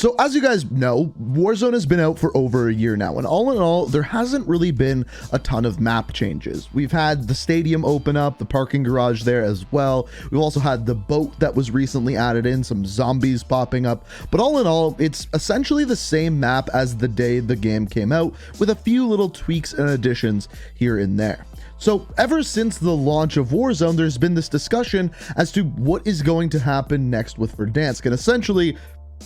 So as you guys know, Warzone has been out for over a year now, and all in all, there hasn't really been a ton of map changes. We've had the stadium open up, the parking garage there as well. We've also had the boat that was recently added in, some zombies popping up, but all in all, it's essentially the same map as the day the game came out, with a few little tweaks and additions here and there. So ever since the launch of Warzone, there's been this discussion as to what is going to happen next with Verdansk, and essentially,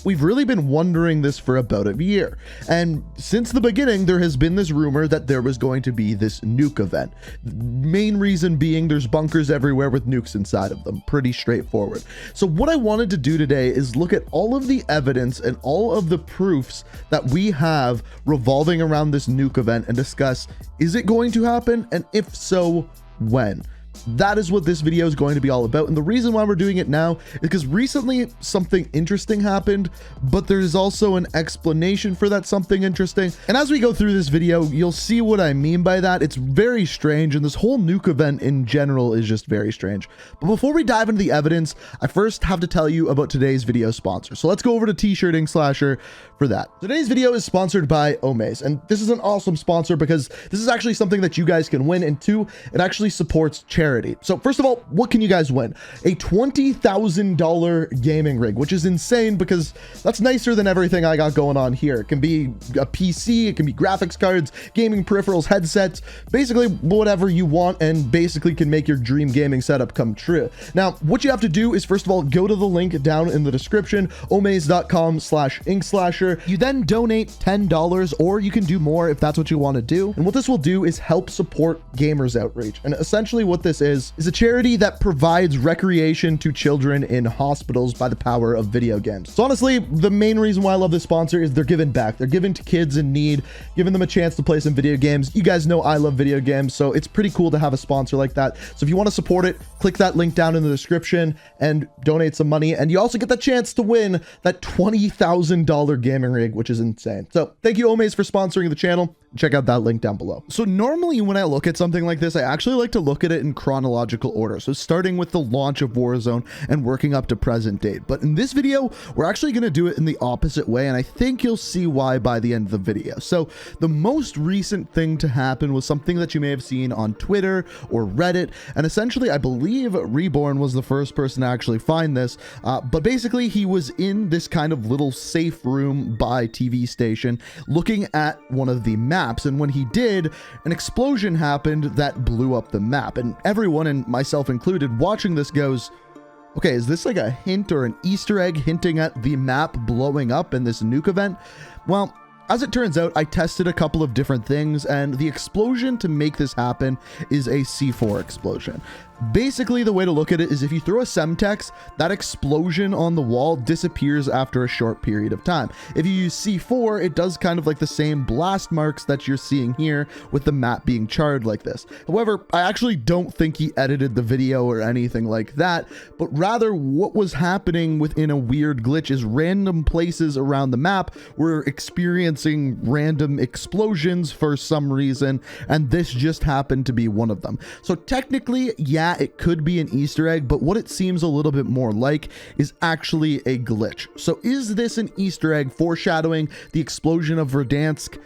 we've really been wondering this for about a year. And since the beginning, there has been this rumor that there was going to be this nuke event. Main reason being there's bunkers everywhere with nukes inside of them. Pretty straightforward. So what I wanted to do today is look at all of the evidence and all of the proofs that we have revolving around this nuke event and discuss, is it going to happen? And if so, when? That is what this video is going to be all about, and the reason why we're doing it now is because recently something interesting happened, but there's also an explanation for that something interesting, and as we go through this video you'll see what I mean by that. It's very strange, and this whole nuke event in general is just very strange. But before we dive into the evidence, I first have to tell you about today's video sponsor. So let's go over to t-shirt Inkslasher for that. Today's video is sponsored by Omaze, and this is an awesome sponsor because this is actually something that you guys can win, and two, it actually supports charity. So first of all, what can you guys win? A $20,000 gaming rig, which is insane because that's nicer than everything I got going on here. It can be a PC, it can be graphics cards, gaming peripherals, headsets, basically whatever you want, and basically can make your dream gaming setup come true. Now, what you have to do is first of all, go to the link down in the description, omaze.com/Inkslasher. You then donate $10, or you can do more if that's what you want to do. And what this will do is help support Gamers Outreach. And essentially what this is a charity that provides recreation to children in hospitals by the power of video games. So honestly, the main reason why I love this sponsor is they're giving back. They're giving to kids in need, giving them a chance to play some video games. You guys know I love video games, so it's pretty cool to have a sponsor like that. So if you want to support it, click that link down in the description and donate some money. And you also get the chance to win that $20,000 gaming rig, which is insane. So thank you, Omaze, for sponsoring the channel. Check out that link down below. So normally when I look at something like this, I actually like to look at it in chronological order. So starting with the launch of Warzone and working up to present date. But in this video, we're actually going to do it in the opposite way. And I think you'll see why by the end of the video. So the most recent thing to happen was something that you may have seen on Twitter or Reddit. And essentially, I believe Reborn was the first person to actually find this. But basically, he was in this kind of little safe room by TV station looking at one of the maps. And when he did, an explosion happened that blew up the map. And everyone, and myself included, watching this goes, okay, is this like a hint or an Easter egg hinting at the map blowing up in this nuke event? Well, as it turns out, I tested a couple of different things, and the explosion to make this happen is a C4 explosion. Basically, the way to look at it is if you throw a Semtex, that explosion on the wall disappears after a short period of time. If you use C4, it does kind of like the same blast marks that you're seeing here with the map being charred like this. However, I actually don't think he edited the video or anything like that, but rather what was happening within a weird glitch is random places around the map were experiencing random explosions for some reason, and this just happened to be one of them. So technically, yeah, it could be an Easter egg, but what it seems a little bit more like is actually a glitch. So is this an Easter egg foreshadowing the explosion of Verdansk?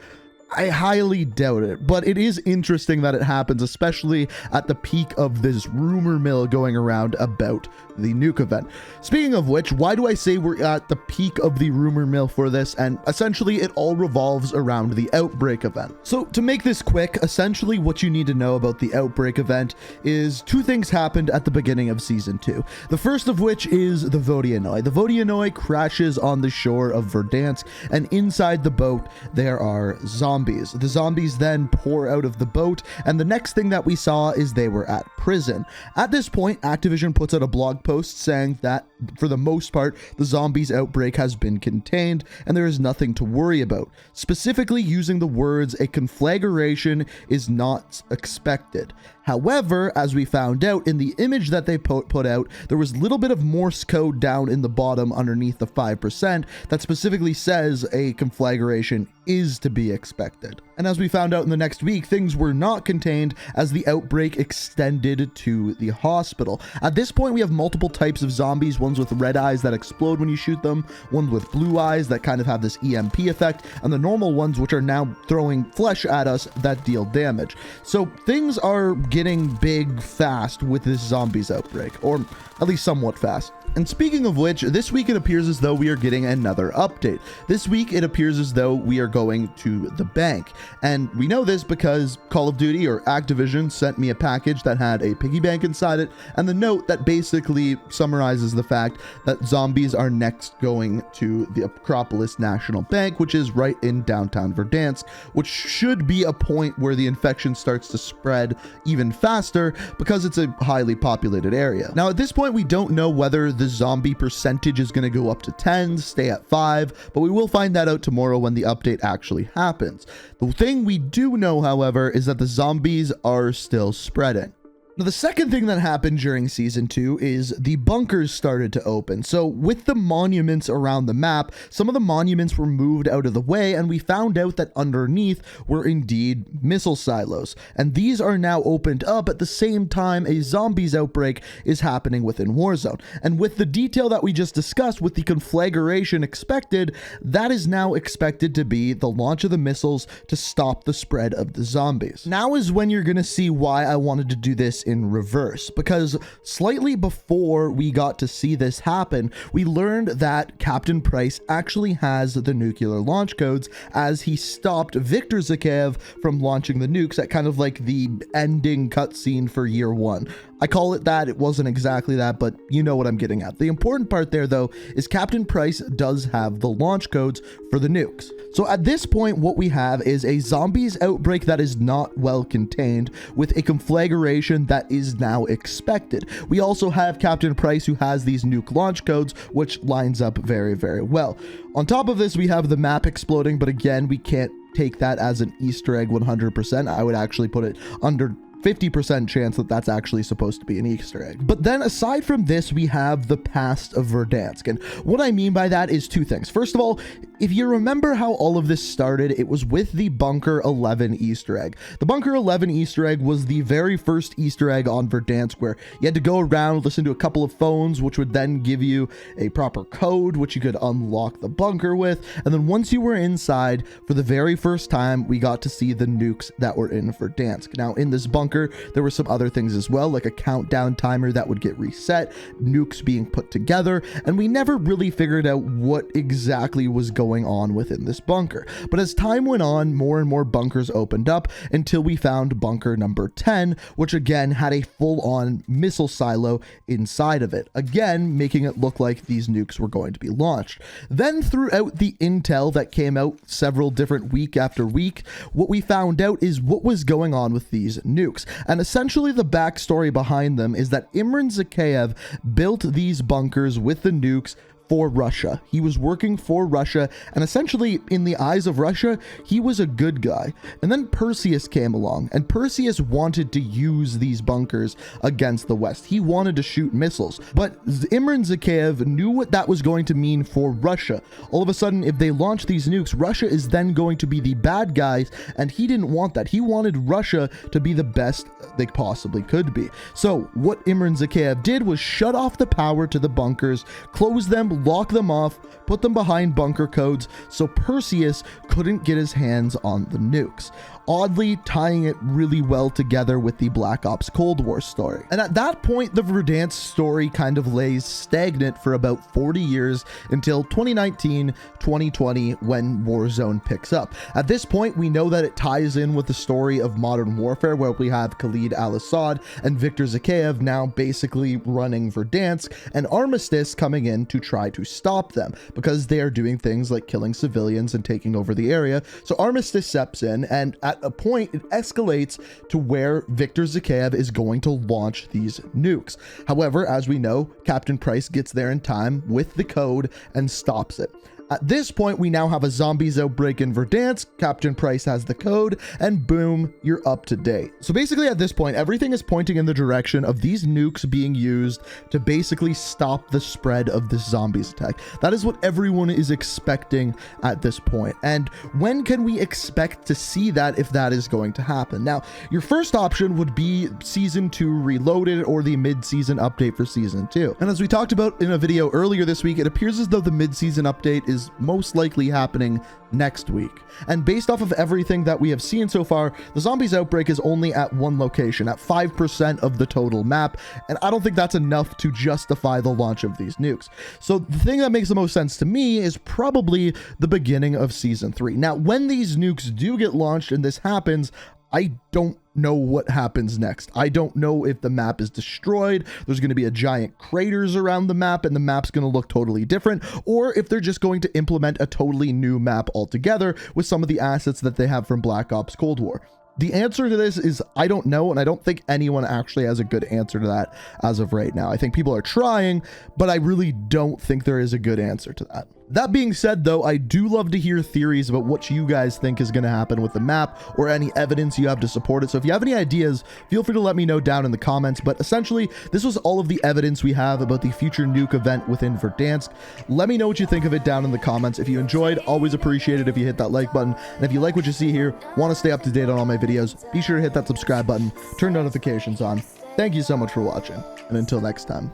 I highly doubt it, but it is interesting that it happens, especially at the peak of this rumor mill going around about the nuke event. Speaking of which, why do I say we're at the peak of the rumor mill for this? And essentially it all revolves around the Outbreak event. So to make this quick, essentially what you need to know about the Outbreak event is two things happened at the beginning of season 2. The first of which is the Verdansk. The Verdansk crashes on the shore of Verdansk, and inside the boat there are zombies. The zombies then pour out of the boat, and the next thing that we saw is they were at prison. At this point, Activision puts out a blog post saying that for the most part, the zombies outbreak has been contained and there is nothing to worry about, specifically using the words "a conflagration is not expected." However, as we found out in the image that they put out, there was a little bit of Morse code down in the bottom underneath the 5% that specifically says a conflagration is to be expected. And as we found out in the next week, things were not contained as the outbreak extended to the hospital. At this point, we have multiple types of zombies, ones with red eyes that explode when you shoot them, ones with blue eyes that kind of have this EMP effect, and the normal ones which are now throwing flesh at us that deal damage. So things are getting big fast with this zombies outbreak, or at least somewhat fast. And speaking of which, this week it appears as though we are getting another update. This week it appears as though we are going to the bank. And we know this because Call of Duty or Activision sent me a package that had a piggy bank inside it and the note that basically summarizes the fact that zombies are next going to the Acropolis National Bank, which is right in downtown Verdansk, which should be a point where the infection starts to spread even faster because it's a highly populated area. Now at this point we don't know whether the zombie percentage is going to go up to 10, stay at 5, but we will find that out tomorrow when the update actually happens. The thing we do know, however, is that the zombies are still spreading. Now, the second thing that happened during Season 2 is the bunkers started to open. So with the monuments around the map, some of the monuments were moved out of the way, and we found out that underneath were indeed missile silos. And these are now opened up at the same time a zombies outbreak is happening within Warzone. And with the detail that we just discussed, with the conflagration expected, that is now expected to be the launch of the missiles to stop the spread of the zombies. Now is when you're going to see why I wanted to do this in reverse, because slightly before we got to see this happen, we learned that Captain Price actually has the nuclear launch codes as he stopped Viktor Zakhaev from launching the nukes at kind of like the ending cutscene for year 1. I call it that. It wasn't exactly that, but you know what I'm getting at. The important part there, though, is Captain Price does have the launch codes for the nukes. So at this point, what we have is a zombies outbreak that is not well contained, with a conflagration that is now expected. We also have Captain Price who has these nuke launch codes, which lines up very, very well. On top of this, we have the map exploding, but again, we can't take that as an Easter egg 100%. I would actually put it under 50% chance that that's actually supposed to be an Easter egg. But then aside from this, we have the past of Verdansk. And what I mean by that is two things. First of all, if you remember how all of this started, it was with the Bunker 11 Easter egg. The Bunker 11 Easter egg was the very first Easter egg on Verdansk, where you had to go around, listen to a couple of phones, which would then give you a proper code, which you could unlock the bunker with. And then once you were inside, for the very first time, we got to see the nukes that were in Verdansk. Now, in this bunker, there were some other things as well, like a countdown timer that would get reset, nukes being put together, and we never really figured out what exactly was going on within this bunker. But as time went on, more and more bunkers opened up until we found bunker number 10, which again had a full-on missile silo inside of it, again making it look like these nukes were going to be launched. Then throughout the intel that came out several different week after week, what we found out is what was going on with these nukes. And essentially the backstory behind them is that Imran Zakhaev built these bunkers with the nukes for Russia. He was working for Russia, and essentially in the eyes of Russia, he was a good guy. And then Perseus came along, and Perseus wanted to use these bunkers against the West. He wanted to shoot missiles, but Imran Zakhaev knew what that was going to mean for Russia. All of a sudden, if they launch these nukes, Russia is then going to be the bad guys, and he didn't want that. He wanted Russia to be the best they possibly could be. So what Imran Zakhaev did was shut off the power to the bunkers, close them, lock them off, put them behind bunker codes so Perseus couldn't get his hands on the nukes, oddly tying it really well together with the Black Ops Cold War story. And at that point, the Verdansk story kind of lays stagnant for about 40 years until 2019, 2020, when Warzone picks up. At this point, we know that it ties in with the story of Modern Warfare, where we have Khalid al-Assad and Viktor Zakhaev now basically running Verdansk, and Armistice coming in to try to stop them because they are doing things like killing civilians and taking over the area. So Armistice steps in, and at a point it escalates to where Viktor Zakhaev is going to launch these nukes. However, as we know, Captain Price gets there in time with the code and stops it. At this point, we now have a zombies outbreak in Verdansk. Captain Price has the code, and boom, you're up to date. So basically at this point, everything is pointing in the direction of these nukes being used to basically stop the spread of this zombies attack. That is what everyone is expecting at this point. And when can we expect to see that, if that is going to happen? Now, your first option would be Season 2 Reloaded or the mid-season update for Season 2. And as we talked about in a video earlier this week, it appears as though the mid-season update is most likely happening next week. And based off of everything that we have seen so far, the zombies outbreak is only at one location, at 5% of the total map, and I don't think that's enough to justify the launch of these nukes. So the thing that makes the most sense to me is probably the beginning of Season 3. Now, when these nukes do get launched and this happens, I don't know what happens next. I don't know if the map is destroyed, there's going to be a giant craters around the map and the map's going to look totally different, or if they're just going to implement a totally new map altogether with some of the assets that they have from Black Ops Cold War. The answer to this is I don't know, and I don't think anyone actually has a good answer to that as of right now. I think people are trying, but I really don't think there is a good answer to that. That being said, though, I do love to hear theories about what you guys think is going to happen with the map or any evidence you have to support it. So if you have any ideas, feel free to let me know down in the comments. But essentially, this was all of the evidence we have about the future nuke event within Verdansk. Let me know what you think of it down in the comments. If you enjoyed, always appreciate it if you hit that like button. And if you like what you see here, want to stay up to date on all my videos, be sure to hit that subscribe button, turn notifications on. Thank you so much for watching, and until next time,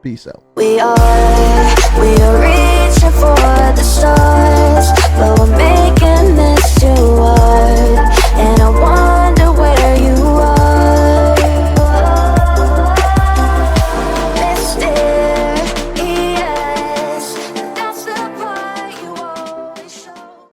peace out. We are reaching for the stars.